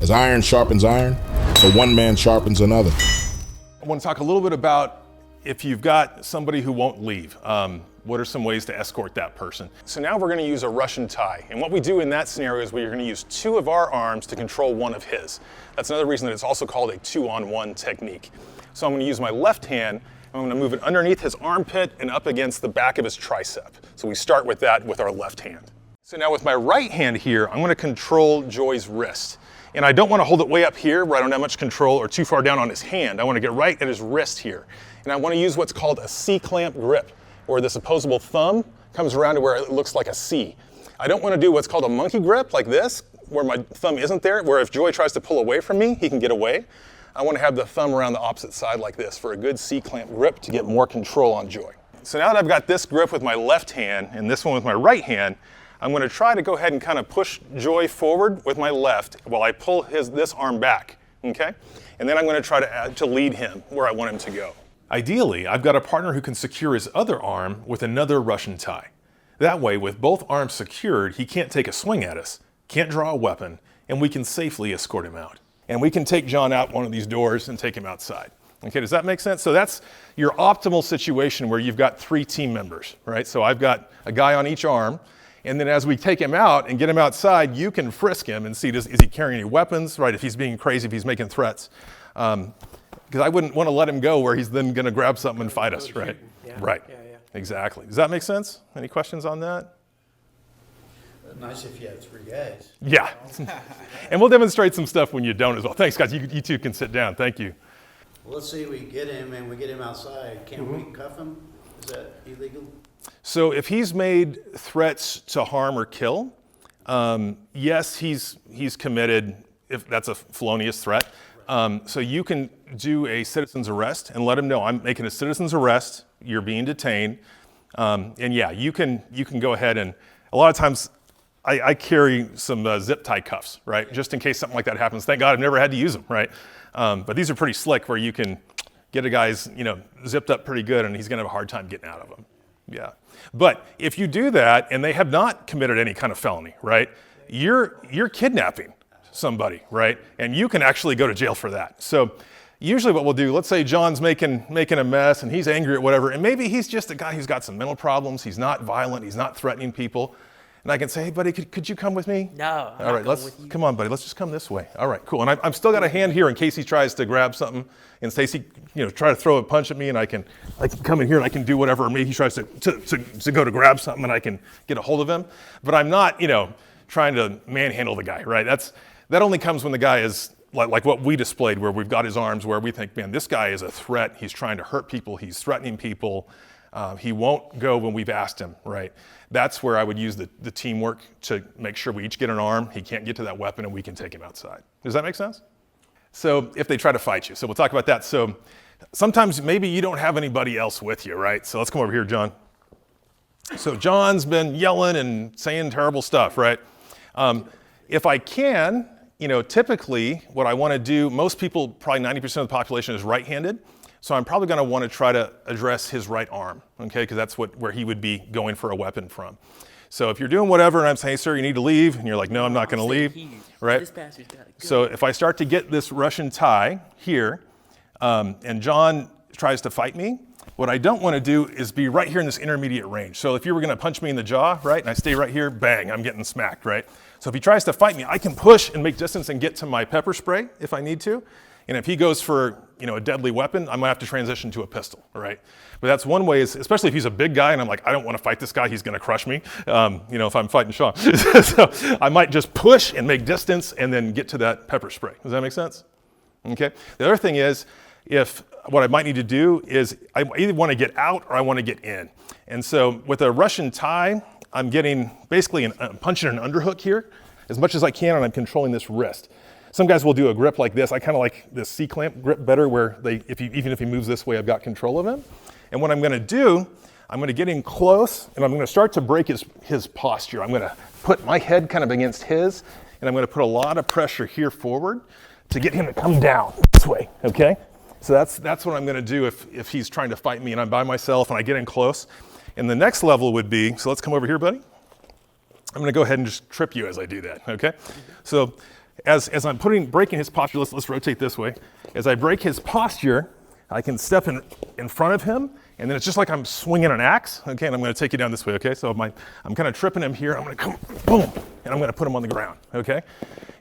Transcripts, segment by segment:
As iron sharpens iron, so one man sharpens another. I want to talk a little bit about if you've got somebody who won't leave. What are some ways to escort that person? So now we're going to use a Russian tie. And what we do in that scenario is we're going to use two of our arms to control one of his. That's another reason that it's also called a 2-on-1 technique. So I'm going to use my left hand, and I'm going to move it underneath his armpit and up against the back of his tricep. So we start with that with our left hand. So now with my right hand here, I'm going to control Joy's wrist. And I don't want to hold it way up here where I don't have much control, or too far down on his hand. I want to get right at his wrist here. And I want to use what's called a C-clamp grip, where this opposable thumb comes around to where it looks like a C. I don't want to do what's called a monkey grip like this, where my thumb isn't there, where if Joy tries to pull away from me, he can get away. I want to have the thumb around the opposite side like this for a good C-clamp grip to get more control on Joy. So now that I've got this grip with my left hand and this one with my right hand, I'm going to try to go ahead and kind of push Joy forward with my left while I pull this arm back, okay? And then I'm going to try to lead him where I want him to go. Ideally, I've got a partner who can secure his other arm with another Russian tie. That way, with both arms secured, he can't take a swing at us, can't draw a weapon, and we can safely escort him out. And we can take John out one of these doors and take him outside. Okay, does that make sense? So that's your optimal situation where you've got 3 team members, right? So I've got a guy on each arm, and then as we take him out and get him outside, you can frisk him and see, is he carrying any weapons, right? If he's being crazy, if he's making threats. Because I wouldn't want to let him go where he's then going to grab something and fight us, right? Yeah. Right, yeah. Exactly. Does that make sense? Any questions on that? Nice if you had 3 guys. Yeah. And we'll demonstrate some stuff when you don't as well. Thanks, guys. You two can sit down. Thank you. Well, let's say we get him and we get him outside. Can we cuff him? Is that illegal? So if he's made threats to harm or kill, yes, he's committed, if that's a felonious threat. So you can do a citizen's arrest and let him know, I'm making a citizen's arrest, you're being detained. And yeah, you can go ahead and, a lot of times, I carry some zip tie cuffs, right? Just in case something like that happens. Thank God I've never had to use them, right? But these are pretty slick where you can get a guy's, zipped up pretty good and he's gonna have a hard time getting out of them. Yeah. But if you do that and they have not committed any kind of felony, right? You're kidnapping somebody, right? And you can actually go to jail for that. So usually what we'll do, let's say John's making a mess and he's angry at whatever, and maybe he's just a guy who's got some mental problems, he's not violent, he's not threatening people. And I can say, hey buddy, could you come with me? No. All right, come on buddy, let's just come this way. All right, cool. And I've still got a hand here in case he tries to grab something and Stacy, try to throw a punch at me, and I can come in here and I can do whatever. Or maybe he tries to go to grab something and I can get a hold of him. But I'm not, trying to manhandle the guy, right? That only comes when the guy is like what we displayed, where we've got his arms, where we think, man, this guy is a threat. He's trying to hurt people. He's threatening people. He won't go when we've asked him, right? That's where I would use the teamwork to make sure we each get an arm. He can't get to that weapon and we can take him outside. Does that make sense? So if they try to fight you, so we'll talk about that. So sometimes maybe you don't have anybody else with you, right? So let's come over here, John. So John's been yelling and saying terrible stuff, right? If I can, typically what I want to do, most people, probably 90% of the population is right-handed. So I'm probably going to want to try to address his right arm, okay? Because that's where he would be going for a weapon from. So if you're doing whatever and I'm saying, hey, sir, you need to leave, and you're like, no, I'm not going to leave, right? So if I start to get this Russian tie here, and John tries to fight me, what I don't want to do is be right here in this intermediate range. So if you were going to punch me in the jaw, right, and I stay right here, bang, I'm getting smacked, right? So if he tries to fight me, I can push and make distance and get to my pepper spray if I need to. And if he goes for a deadly weapon, I'm gonna have to transition to a pistol, right? But that's one way, especially if he's a big guy and I'm like, I don't want to fight this guy, he's gonna crush me, if I'm fighting Sean. So I might just push and make distance and then get to that pepper spray. Does that make sense? Okay. The other thing is, what I might need to do is I either want to get out or I want to get in. And so with a Russian tie, I'm getting basically I'm punching an underhook here as much as I can, and I'm controlling this wrist. Some guys will do a grip like this. I kind of like this C-clamp grip better, where even if he moves this way, I've got control of him. And what I'm going to do, I'm going to get in close, and I'm going to start to break his posture. I'm going to put my head kind of against his, and I'm going to put a lot of pressure here forward to get him to come down this way, okay? So that's what I'm going to do if he's trying to fight me and I'm by myself and I get in close. And the next level would be, so let's come over here, buddy. I'm going to go ahead and just trip you as I do that, okay? So as I'm breaking his posture, let's rotate this way. As I break his posture, I can step in front of him, and then it's just like I'm swinging an axe, okay, and I'm gonna take you down this way, okay? So I'm kind of tripping him here, I'm gonna come, boom, and I'm gonna put him on the ground, okay?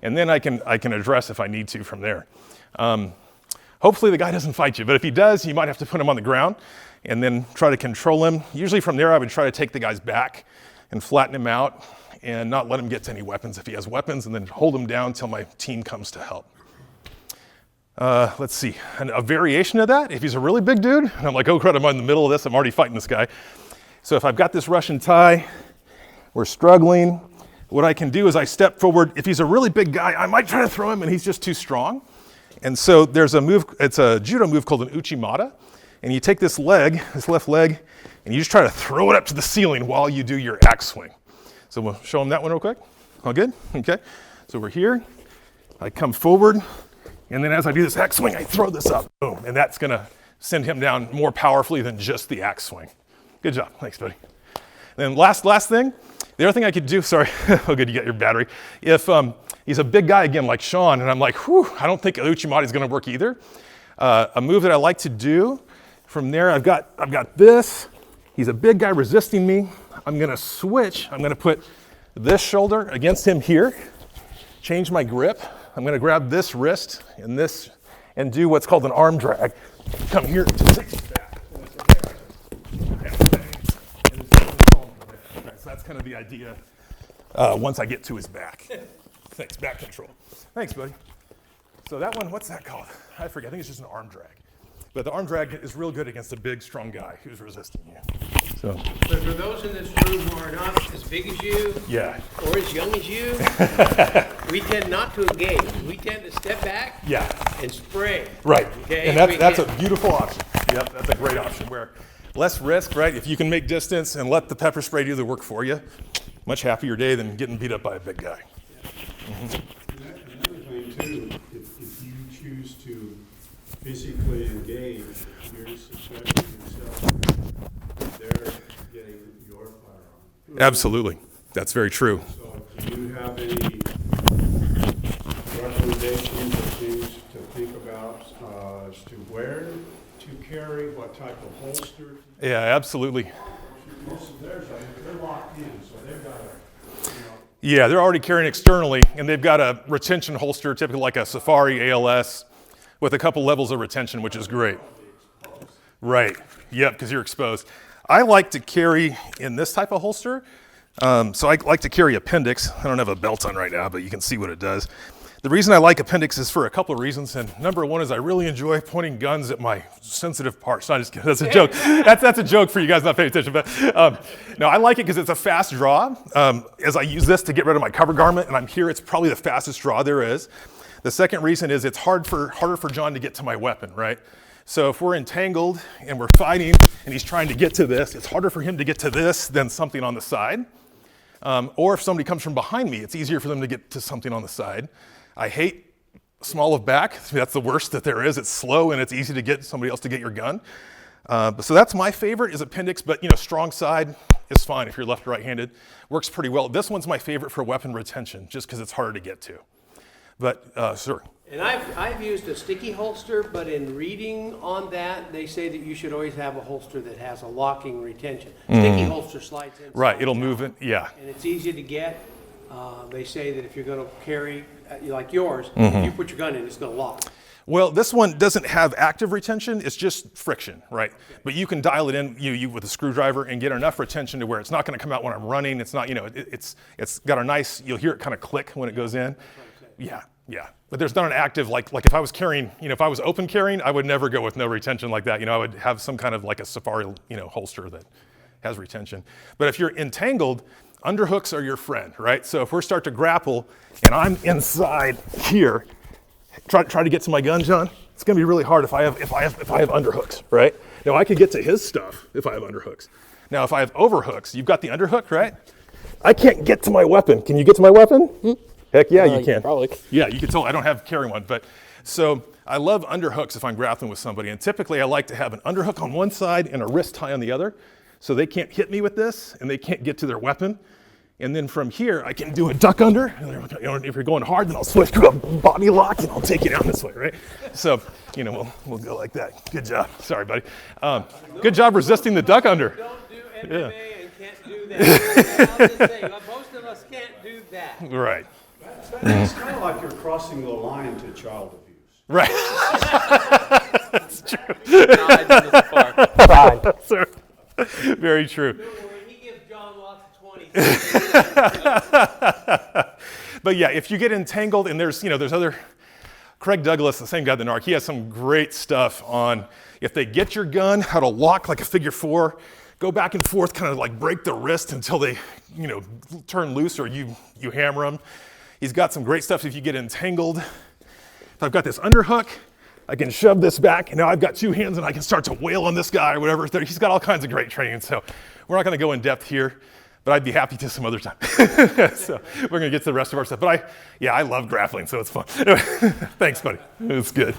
And then I can address if I need to from there. Hopefully the guy doesn't fight you, but if he does, you might have to put him on the ground and then try to control him. Usually from there, I would try to take the guy's back and flatten him out and not let him get to any weapons if he has weapons, and then hold him down until my team comes to help. Let's see, a variation of that, if he's a really big dude, and I'm like, oh crap, I'm in the middle of this, I'm already fighting this guy. So if I've got this Russian tie, we're struggling, what I can do is I step forward. If he's a really big guy, I might try to throw him and he's just too strong. And so there's a move, it's a judo move called an Uchi Mata, and you take this leg, this left leg, and you just try to throw it up to the ceiling while you do your axe swing. So we'll show him that one real quick. All good? Okay. So we're here, I come forward, and then as I do this axe swing, I throw this up, boom, and that's gonna send him down more powerfully than just the axe swing. Good job, thanks buddy. And then last thing, the other thing I could do, sorry, oh good, you got your battery. If he's a big guy again like Sean, and I'm like, whew, I don't think Uchi Mata is gonna work either. A move that I like to do, from there I've got this, he's a big guy resisting me, I'm gonna switch, I'm gonna put this shoulder against him here, change my grip, I'm gonna grab this wrist and this, and do what's called an arm drag. Come here to take his back. So that's kind of the idea once I get to his back. Thanks, back control. Thanks, buddy. So that one, what's that called? I forget, I think it's just an arm drag. But the arm drag is real good against a big, strong guy who's resisting you. So. But for those in this room who are not as big as you, yeah, or as young as you, we tend not to engage. We tend to step back, yeah, and spray. Right, okay? And that's a beautiful option. Yep, that's a great option where less risk, right? If you can make distance and let the pepper spray do the work for you, much happier day than getting beat up by a big guy. Mm-hmm. Another thing too, if you choose to physically engage, you're subjecting yourself. They're getting your firearm. Absolutely, that's very true. So do you have any recommendations or things to think about as to where to carry, what type of holster? Yeah, absolutely. Most of theirs, they're locked in, so they've got to, Yeah, they're already carrying externally, and they've got a retention holster, typically like a Safari ALS, with a couple levels of retention, which is great. Right, yep, because you're exposed. I like to carry in this type of holster, so I like to carry Appendix. I don't have a belt on right now, but you can see what it does. The reason I like Appendix is for a couple of reasons, and number one is I really enjoy pointing guns at my sensitive parts. No, I'm just kidding, that's a joke. That's a joke for you guys not paying attention, but no, I like it because it's a fast draw. As I use this to get rid of my cover garment, and I'm here, it's probably the fastest draw there is. The second reason is it's harder for John to get to my weapon, right? So if we're entangled and we're fighting and he's trying to get to this, it's harder for him to get to this than something on the side. Or if somebody comes from behind me, it's easier for them to get to something on the side. I hate small of back. That's the worst that there is. It's slow and it's easy to get somebody else to get your gun. So that's my favorite is Appendix, but strong side is fine if you're left or right-handed. Works pretty well. This one's my favorite for weapon retention just because it's harder to get to. But, sir. And I've used a sticky holster, but in reading on that, they say that you should always have a holster that has a locking retention. Sticky holster slides in. Right, it'll move it, yeah. And it's easy to get. They say that if you're going to carry, like yours, if you put your gun in, it's going to lock. Well, this one doesn't have active retention, it's just friction, right? But you can dial it in you with a screwdriver and get enough retention to where it's not going to come out when I'm running. It's not, it's got a nice, you'll hear it kind of click when it goes in. Yeah, yeah. But there's not an active, like if I was carrying, if I was open carrying, I would never go with no retention like that. I would have some kind of like a Safari, holster that has retention. But if you're entangled, underhooks are your friend, right? So if we start to grapple and I'm inside here, try to get to my gun, John. It's gonna be really hard if I have underhooks, right? Now I could get to his stuff if I have underhooks. Now if I have overhooks, you've got the underhook, right? I can't get to my weapon. Can you get to my weapon? Heck yeah, you can. Probably. Yeah, you can tell I don't carry one, but so I love underhooks if I'm grappling with somebody, and typically I like to have an underhook on one side and a wrist tie on the other, so they can't hit me with this and they can't get to their weapon. And then from here, I can do a duck under. If you're going hard, then I'll switch to a body lock and I'll take you down this way, right? So, we'll go like that. Good job. Sorry, buddy. Good job resisting the duck under. Don't do MMA and can't do that. I'll just say, most of us can't do that. Right. It's kind of like you're crossing the line to child abuse. Right. That's true. No, I did this far. Sir. Very true. Don't worry, he gives John lots of 20s. But yeah, if you get entangled, and there's other, Craig Douglas, the same guy, the NARC, he has some great stuff on if they get your gun, how to lock like a figure 4, go back and forth, kind of like break the wrist until they, turn loose or you hammer them. He's got some great stuff if you get entangled. If I've got this underhook, I can shove this back, and now I've got 2 hands and I can start to wail on this guy or whatever. He's got all kinds of great training, so we're not gonna go in depth here, but I'd be happy to some other time. So we're gonna get to the rest of our stuff. But I love grappling, so it's fun. Thanks, buddy. It's good.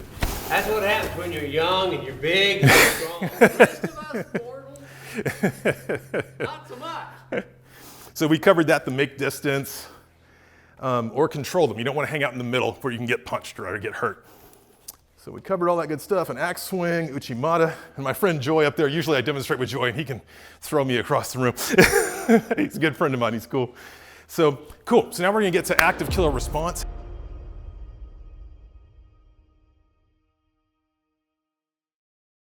That's what happens when you're young and you're big and you're strong. The rest of us mortals, not so much. So we covered that, the make distance, or control them. You don't want to hang out in the middle where you can get punched or get hurt. So we covered all that good stuff, an axe swing, Uchi Mata, and my friend Joy up there, usually I demonstrate with Joy and he can throw me across the room. He's a good friend of mine, he's cool. So, cool, so now we're gonna get to active killer response.